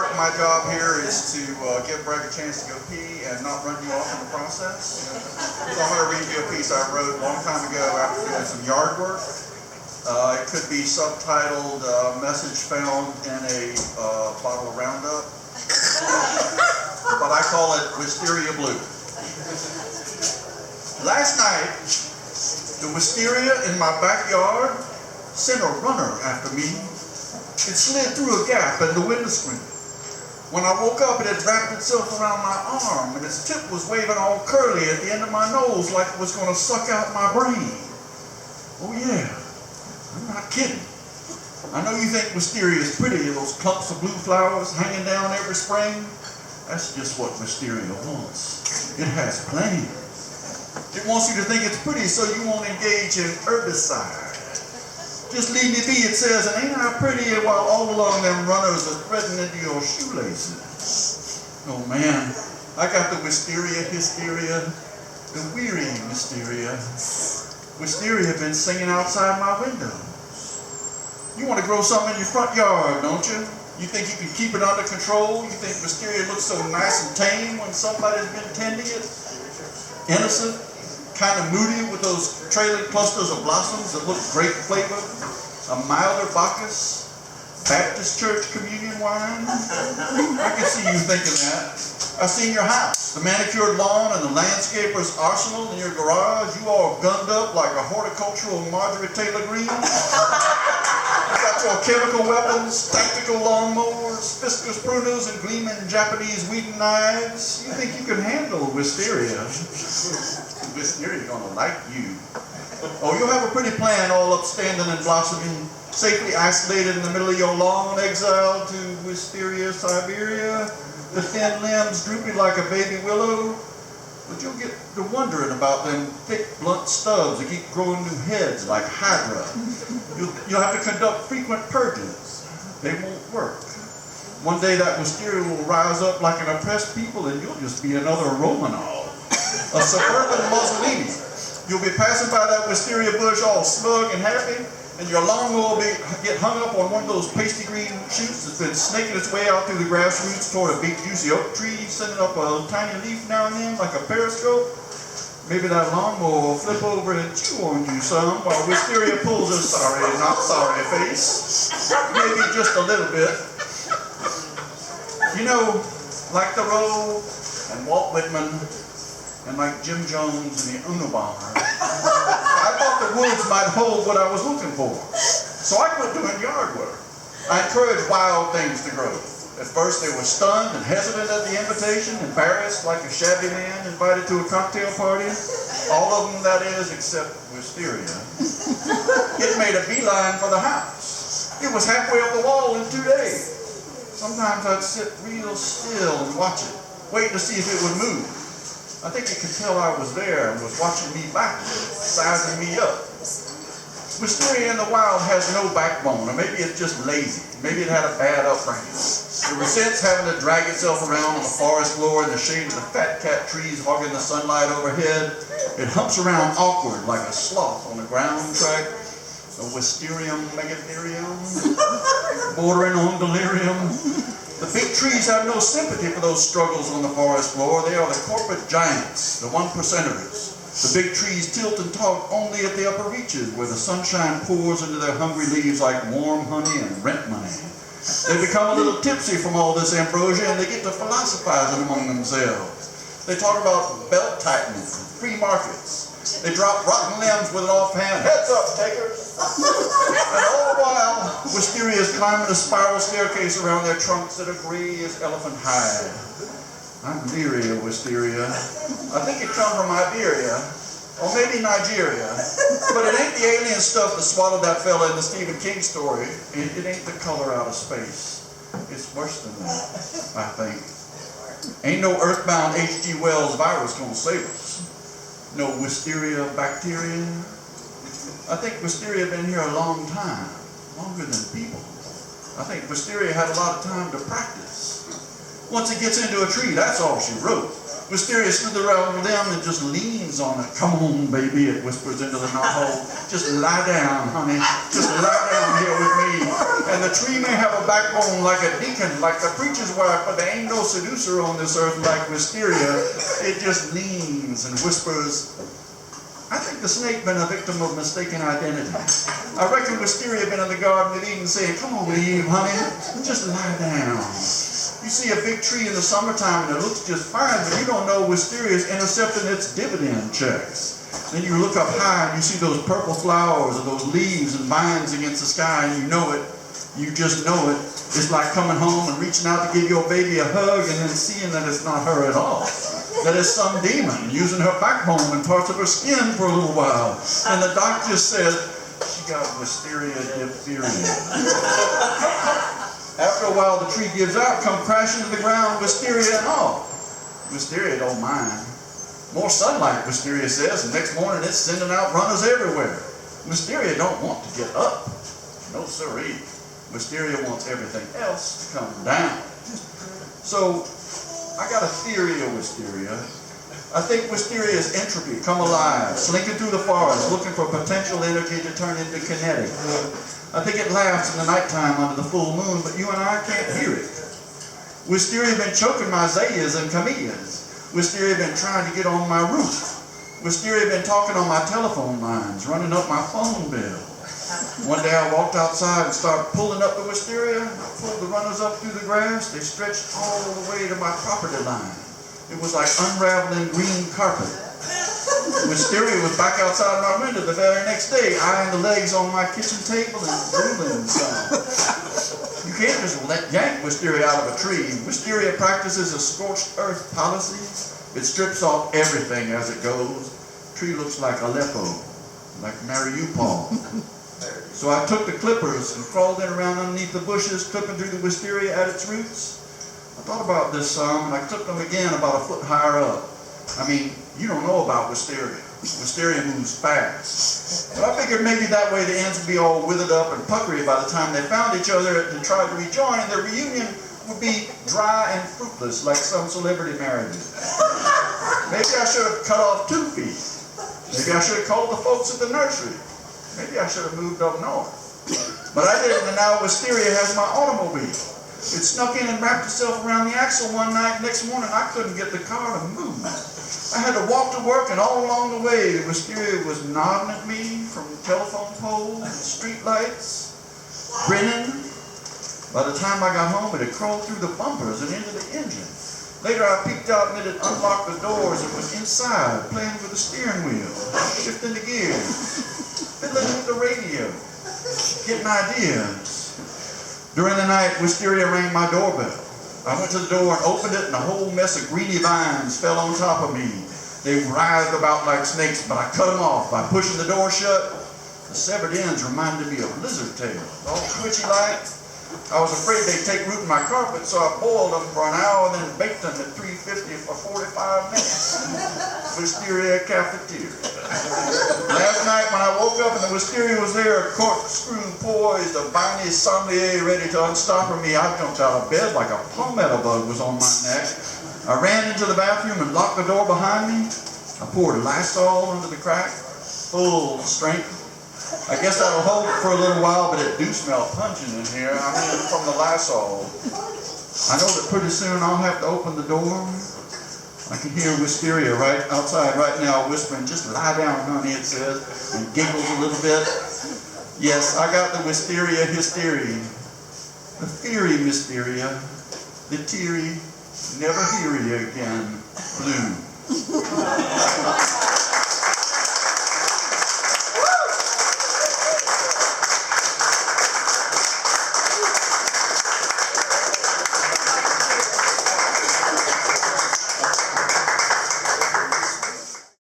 part of my job here is to give Greg a chance to go pee and not run you off in the process. So I'm going to read you a piece I wrote a long time ago after doing some yard work. It could be subtitled Message Found in a Bottle of Roundup, but I call it Wisteria Blue. Last night, the wisteria in my backyard sent a runner after me. It slid through a gap in the window screen. When I woke up, it had wrapped itself around my arm, and its tip was waving all curly at the end of my nose like it was going to suck out my brain. Oh yeah, I'm not kidding. I know you think wisteria is pretty, those clumps of blue flowers hanging down every spring. That's just what wisteria wants. It has plans. It wants you to think it's pretty so you won't engage in herbicide. Just leave me be, it says, and ain't I pretty while all along them runners are threading into your shoelaces. Oh man, I got the wisteria hysteria, the weary wisteria. Wisteria have been singing outside my windows. You want to grow something in your front yard, don't you? You think you can keep it under control? You think wisteria looks so nice and tame when somebody's been tending it? Innocent, kind of moody with those trailing clusters of blossoms that look grape flavored, a milder Bacchus, Baptist church communion wine. I can see you thinking that. I've seen your house, the manicured lawn and the landscaper's arsenal in your garage. You all gunned up like a horticultural Marjorie Taylor Greene. You got your chemical weapons, tactical lawnmowers, fiscus pruners, and gleaming Japanese weeding knives. You think you can handle wisteria? Wistaria's gonna like you. Oh, you'll have a pretty plan all upstanding and blossoming, safely isolated in the middle of your lawn, exiled to Wisteria, Siberia, the thin limbs droopy like a baby willow. But you'll get to wondering about them thick, blunt stubs that keep growing new heads like Hydra. You'll have to conduct frequent purges. They won't work. One day that wisteria will rise up like an oppressed people and you'll just be another Romanov, a suburban Mussolini. You'll be passing by that wisteria bush all smug and happy, and your lawnmower will get hung up on one of those pasty green shoots that's been snaking its way out through the grass roots toward a big juicy oak tree, sending up a tiny leaf now and then like a periscope. Maybe that lawnmower will flip over and chew on you some while wisteria pulls a sorry, not sorry face. Maybe just a little bit. You know, like Thoreau and Walt Whitman, and like Jim Jones and the Unabomber, I thought the woods might hold what I was looking for. So I quit doing yard work. I encouraged wild things to grow. At first they were stunned and hesitant at the invitation, embarrassed like a shabby man invited to a cocktail party. All of them, that is, except wisteria. It made a beeline for the house. It was halfway up the wall in 2 days. Sometimes I'd sit real still and watch it, wait to see if it would move. I think it could tell I was there and was watching me backwards, sizing me up. Wisteria in the wild has no backbone, or maybe it's just lazy. Maybe it had a bad upbringing. It resents having to drag itself around on the forest floor in the shade of the fat cat trees hogging the sunlight overhead. It humps around awkward like a sloth on a ground track. A Wisterium megatherium, bordering on delirium. The big trees have no sympathy for those struggles on the forest floor. They are the corporate giants, the 1%ers. The big trees tilt and talk only at the upper reaches where the sunshine pours into their hungry leaves like warm honey and rent money. They become a little tipsy from all this ambrosia and they get to philosophizing among themselves. They talk about belt tightening, free markets. They drop rotten limbs with an offhand, heads up, takers. And all the while, wisteria is climbing a spiral staircase around their trunks that are gray as elephant hide. I'm leery of wisteria. I think it comes from Iberia, or maybe Nigeria. But it ain't the alien stuff that swallowed that fella in the Stephen King story. It ain't the color out of space. It's worse than that, I think. Ain't no earthbound H.G. Wells virus gonna save us. No wisteria bacteria. I think wisteria been here a long time, longer than people. I think wisteria had a lot of time to practice. Once it gets into a tree, that's all she wrote. Wisteria slithers around them and just leans on it. Come on, baby, it whispers into the knothole. Just lie down, honey. Just lie down here with me. And the tree may have a backbone like a deacon, like the preacher's wife, but there ain't no seducer on this earth like Wisteria. It just leans and whispers. I think the snake been a victim of mistaken identity. I reckon Wisteria been in the Garden of Eden saying, come on, Eve, honey, just lie down. You see a big tree in the summertime and it looks just fine, but you don't know Wisteria is intercepting its dividend checks. Then you look up high and you see those purple flowers or those leaves and vines against the sky, and you know it. You just know it. It's like coming home and reaching out to give your baby a hug and then seeing that it's not her at all. That it's some demon using her backbone and parts of her skin for a little while. And the doctor said, she got Wisteria diphtheria. After a while, the tree gives out, come crashing to the ground, Wisteria and all. Wisteria don't mind. More sunlight, Wisteria says, and next morning it's sending out runners everywhere. Wisteria don't want to get up. No siree. Wisteria wants everything else to come down. So, I got a theory of Wisteria. I think Wisteria is entropy, come alive, slinking through the forest, looking for potential energy to turn into kinetic. I think it laughs in the nighttime under the full moon, but you and I can't hear it. Wisteria been choking my azaleas and camellias. Wisteria been trying to get on my roof. Wisteria been talking on my telephone lines, running up my phone bill. One day I walked outside and started pulling up the Wisteria. I pulled the runners up through the grass. They stretched all the way to my property line. It was like unraveling green carpet. Wisteria was back outside my window the very next day, eyeing the legs on my kitchen table and drooling some. You can't just yank Wisteria out of a tree. Wisteria practices a scorched earth policy. It strips off everything as it goes. Tree looks like Aleppo, like Mariupol. So I took the clippers and crawled in around underneath the bushes, clipping through the Wisteria at its roots. I thought about this some, and I clipped them again about a foot higher up. I mean, you don't know about Wisteria. Wisteria moves fast. But I figured maybe that way the ends would be all withered up and puckery by the time they found each other and tried to rejoin, and their reunion would be dry and fruitless like some celebrity marriages. Maybe I should have cut off 2 feet. Maybe I should have called the folks at the nursery. Maybe I should have moved up north. But I didn't, and now Wisteria has my automobile. It snuck in and wrapped itself around the axle one night. Next morning, I couldn't get the car to move. I had to walk to work, and all along the way, the Wisteria was nodding at me from telephone poles and street lights, grinning. By the time I got home, it had crawled through the bumpers and into the engine. Later, I peeked out and it had unlocked the doors and was inside, playing with the steering wheel, shifting the gears, fiddling with the radio, getting ideas. During the night, Wisteria rang my doorbell. I went to the door and opened it, and a whole mess of greeny vines fell on top of me. They writhed about like snakes, but I cut them off by pushing the door shut. The severed ends reminded me of lizard tails, all twitchy like. I was afraid they'd take root in my carpet, so I boiled them for an hour and then baked them at 350 for 45 minutes. Wisteria cafeteria. Last night when I woke up and the Wisteria was there, a corkscrew poised, a viney sommelier ready to unstopper me, I jumped out of bed like a palmetto bug was on my neck. I ran into the bathroom and locked the door behind me. I poured Lysol under the crack, full strength. I guess that'll hold it for a little while, but it do smell pungent in here. I mean, from the Lysol. I know that pretty soon I'll have to open the door. I can hear Wisteria right outside right now whispering, just lie down, honey, it says, and giggles a little bit. Yes, I got the Wisteria hysteria. The theory, Wisteria. The teary, never hear you again, blue.